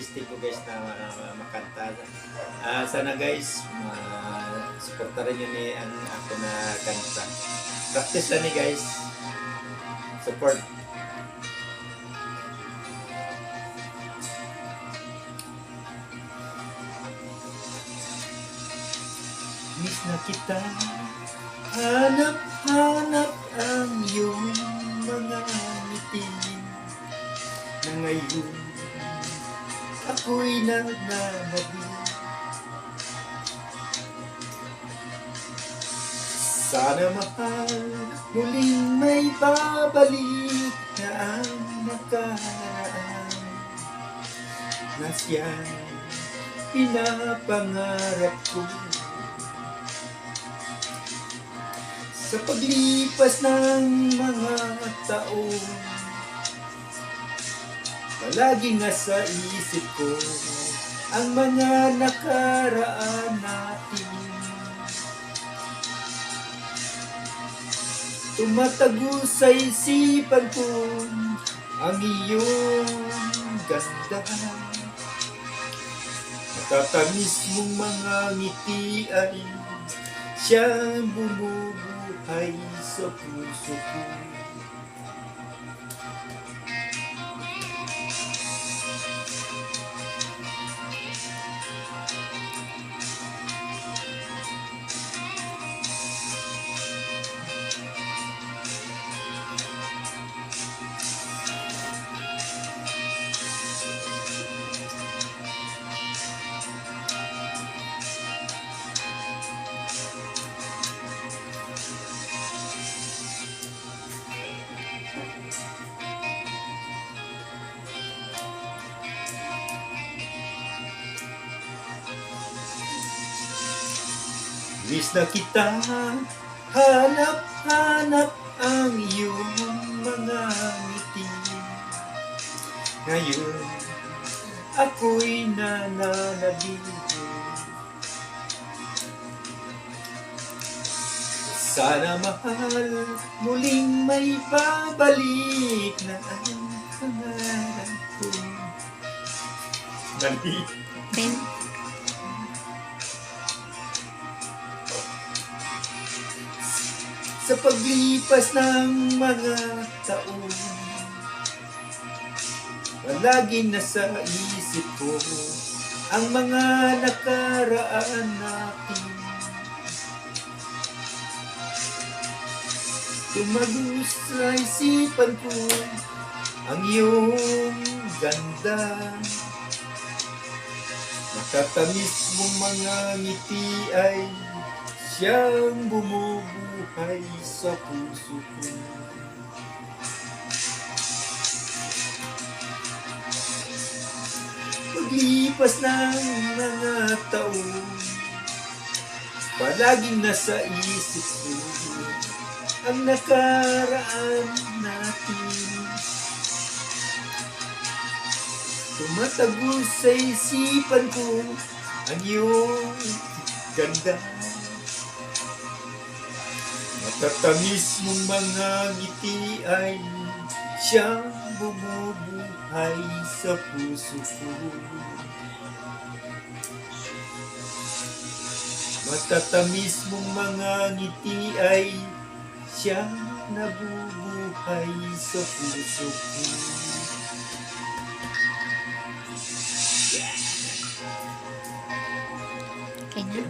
artiste ko guys na makanta. Sana guys, supportaran nyo ni ang ako na kanta. Practice lang ni guys. Support. Miss na kita, hanap-hanap ang iyong mga ngiti na ngayon ako'y nagmamali. Sana mahal, muling may babalik na ang nakaraan na siyang pinapangarap ko. Sa paglipas ng mga taon, palagi nasa isip ko ang mga nakaraan natin. Tumatago sa isipan ko ang iyong ganda. Matatamis mong mga ngiti ay siyang bumubuhay sa puso ko. Miss na kita, hanap-hanap ang iyong mga ngiti. Ngayon, ako'y nananabili. Sana mahal, muling may babalik na ang pangarap ko. Dali. Sa paglipas ng mga taon, palagi nasa isip ko ang mga nakaraan natin. Tumagos sa isipan ko ang iyong ganda. Matatamis mong mga ngiti ay siyang bumubuhay sa puso ko. Paglipas ng mga taon, palaging nasa isip ko ang nakaraan natin. Tumatagos sa isipan ko ang iyong ganda. Matatamis mong mga ngiti ay siyang bumubuhay sa puso ko. Matatamis mong mga ngiti ay siyang nabubuhay sa puso ko. Kanya.